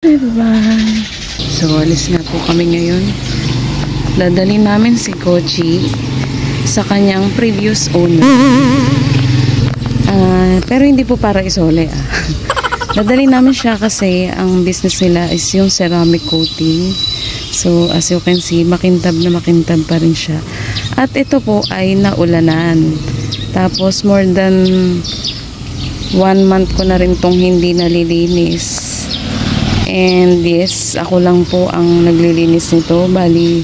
Bye-bye. So, alis nga po kami ngayon. Dadalhin namin si Kochi sa kanyang previous owner. Pero hindi po para isole. Dadalhin namin siya kasi ang business nila is yung ceramic coating. So, as you can see, makintab na makintab pa rin siya. At ito po ay naulanan. Tapos, more than 1 month ko na rin tong hindi nalilinis. And yes, ako lang po ang naglilinis nito. Bali,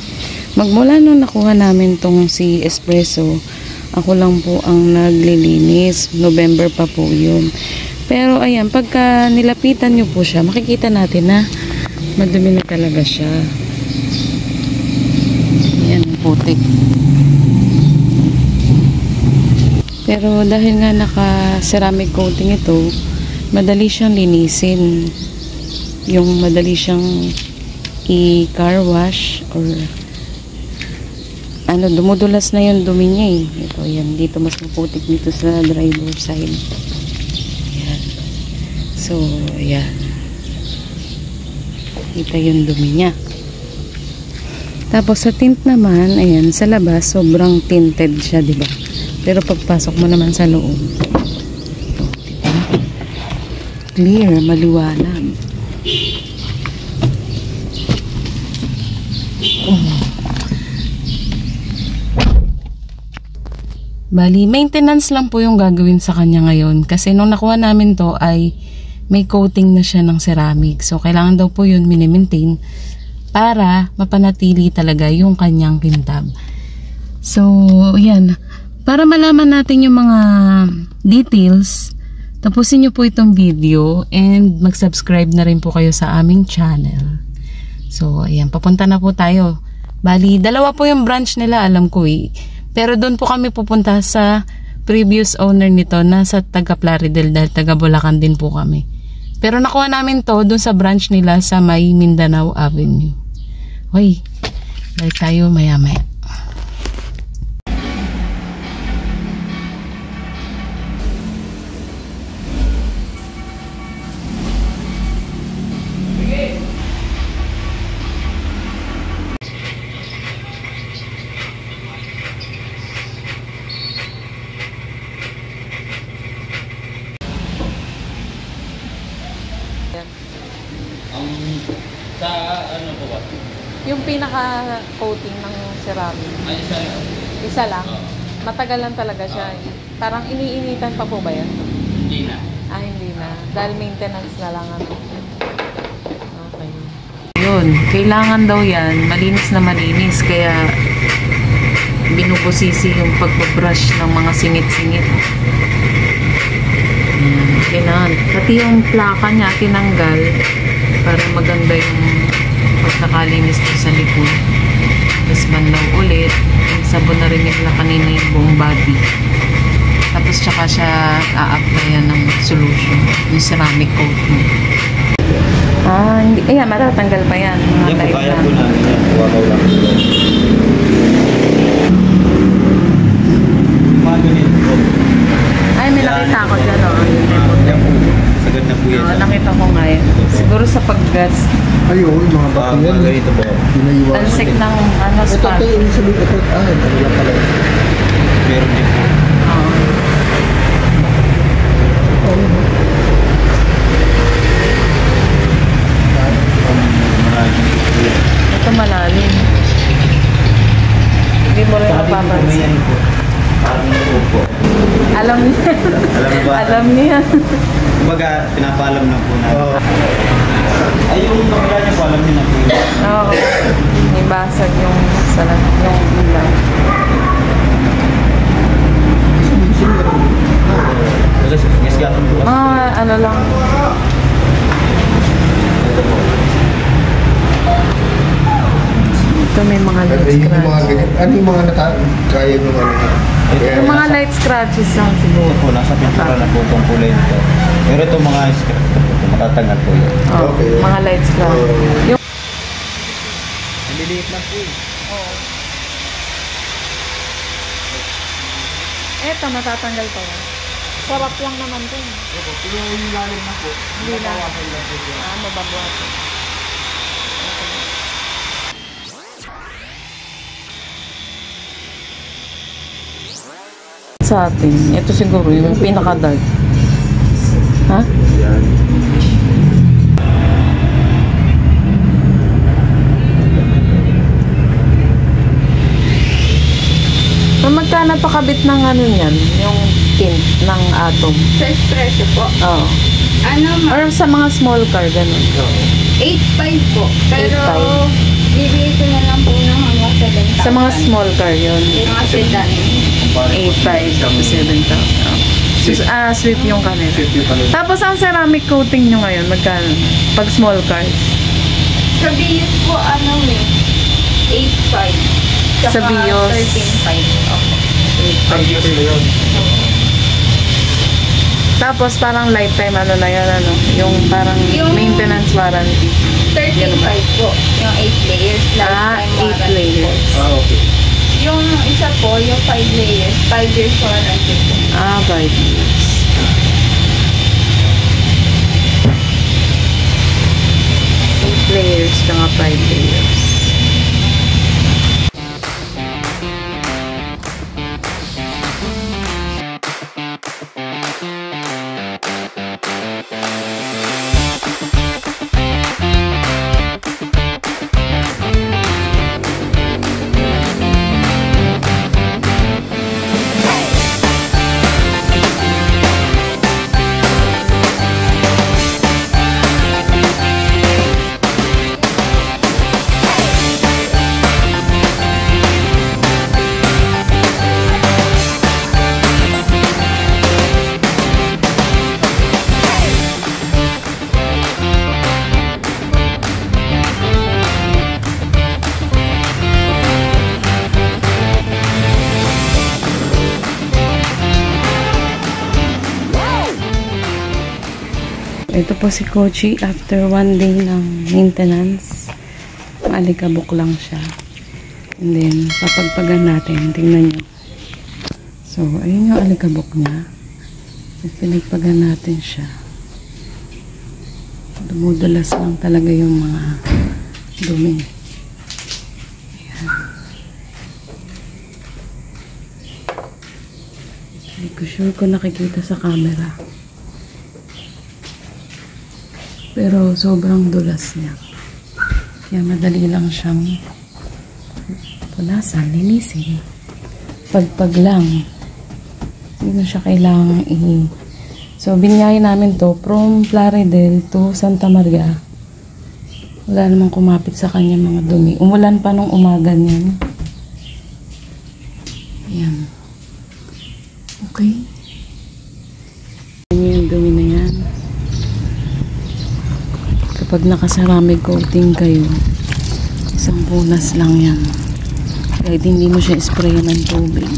magmula nung nakuha namin tong si Espresso, ako lang po ang naglilinis. November pa po yun. Pero ayan, pagka nilapitan nyo po siya, makikita natin na madumi na talaga siya. Ayan, putik. Pero dahil nga naka ceramic coating ito, madali siyang linisin. Yung madali siyang i-car wash or dumudulas na yung dumi niya eh. Ito, yan. Dito mas maputik dito sa driver side. Ayan. So, ayan. Kita yung dumi niya. Tapos sa tint naman, ayan, sa labas, sobrang tinted siya, diba? Pero pagpasok mo naman sa loob, diba? Clear, maliwanag. Bali, maintenance lang po yung gagawin sa kanya ngayon. Kasi nung nakuha namin to ay may coating na siya ng ceramic. So, kailangan daw po yun mini-maintain para mapanatili talaga yung kanyang kintab. So, yan. Para malaman natin yung mga details, tapusin nyo po itong video and mag-subscribe na rin po kayo sa aming channel. So, ayan, papunta na po tayo. Bali, 2 po yung branch nila, alam ko eh. Pero doon po kami pupunta sa previous owner nito na sa taga Plaridel dahil taga Bulacan din po kami. Pero nakuha namin to doon sa branch nila sa may Mindanao Avenue. Hoy, balik tayo maya-maya. Sa ano po ba? Yung pinaka-coating ng ceramic. Ay, isa lang. Isa lang? Matagal lang talaga siya. Parang iniinitan pa po ba yan? Hindi na. Hindi na. Dahil maintenance na lang ano. Okay. Yun. Kailangan daw yan. Malinis na malinis. Kaya binubusisi yung pagbabrush ng mga singit-singit. Kailangan. Pati yung plaka niya tinanggal para maganda yung pagkakalinis ko sa likod. Tapos banlaw ulit. Yung sabon na rin nila kanina yung buong body. Tapos tsaka siya a-applyan ng solution. Yung ceramic coating. Hindi. Ayan, matatanggal pa yan. Hindi po, kaya po namin yan. Wakaw lang. Mga ganito po. Ay, may nakita ako dyan. Yan po. Sagad na po yan. Nakita ko nga yun. Siguro sa paggas. Ayun, mga bato yan. Mga ganito po. Tansik ng spot. Ito yung sabi ko. Ano lang pala. Meron din po. Ito malalim. Hindi mo rin mapapansin. Alam niya. Alam mo ba? Alam niya. Kumbaga, pinapaalam na po natin. Ay, yung kamila niya po, alam niya na po yun. Oo. May basag yung salat, yung ilaw. Yes, gatong po. Ano lang. Ito may mga light Yung mga scratches. ganyan. Ano yung mga kaya nyo Yung mga light scratches lang siguro. Ito po, nasa pintura na po itong kulay nito. Pero itong mga scratch na po, matatanggal po yun. Okay. Mga light scratches. Yung Maliliit lang po yun. eto, matatanggal pa yan. Sarap lang naman ito. Ito po, yung lalim na po. Hindi na. Mabawasan lang po yun. Mababawasan. sa atin. Ito siguro yung pinaka-dark. Ha? Yan. Magkano pakabit ng ano niyan? Yung tint ng atom. Sa espresso po. Oo. Ano ma? Or sa mga small car, ganun. 8.5 po. Pero 8.5. bibigay ko na lang po ng hanggang 7,000. Sa mga small car yun. Yung mga sedan. 8.5 to 7,000. Sweet yung kanila. Tapos ang ceramic coating nyo ngayon, magkano? Pag small cars. Sa Vios po, ano eh, 8.5. Sa Vios. 13.5. Okay. Tapos parang lifetime ano na yan, ano? Yung parang Yung- maintenance warranty. 13.5 po. Yung 8 layers. Lifetime 8 warranty layers. Ah, okay. po. Yung isa po, yung 5 layers. 5 years warranty po. 5 years. Layers, tsaka 5 layers. Ito po si Kochi after 1 day ng maintenance. Maalikabok lang siya. And then, papagpagan natin. Tingnan nyo. So, ayun yung alikabok niya. Pinagpagan natin siya. Dumudulas lang talaga yung mga dumi. Ayan. Hindi ko sure kung nakikita sa camera. Pero sobrang dulas niya. Kaya madali lang siyang punasan, linisin. Pagpag lang. Hindi na siya kailangang So, binyayin namin to from Plaridel to Santa Maria. Wala namang kumapit sa kanya mga dumi. Umulan pa nung umaga niyan. Ayan. Okay. Ayan yung dumi na yan. Kapag nakaceramic coating kayo, isang punas lang yan. Kahit hindi mo siya sprayan ng tubig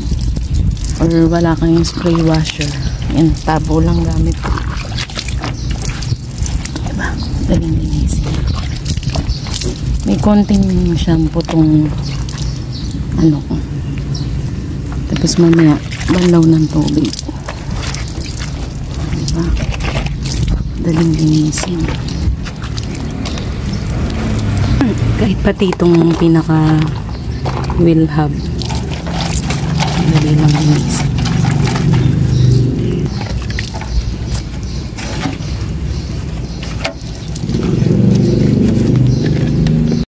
or wala kang spray washer, yan, tabo lang gamit ko. Diba? Daling linisin. May konting shampoo tong ano ko. Tapos mamaya banlaw ng tubig. Diba? Daling linisin. Kahit pati itong pinaka wheel hub, dali lang linisin.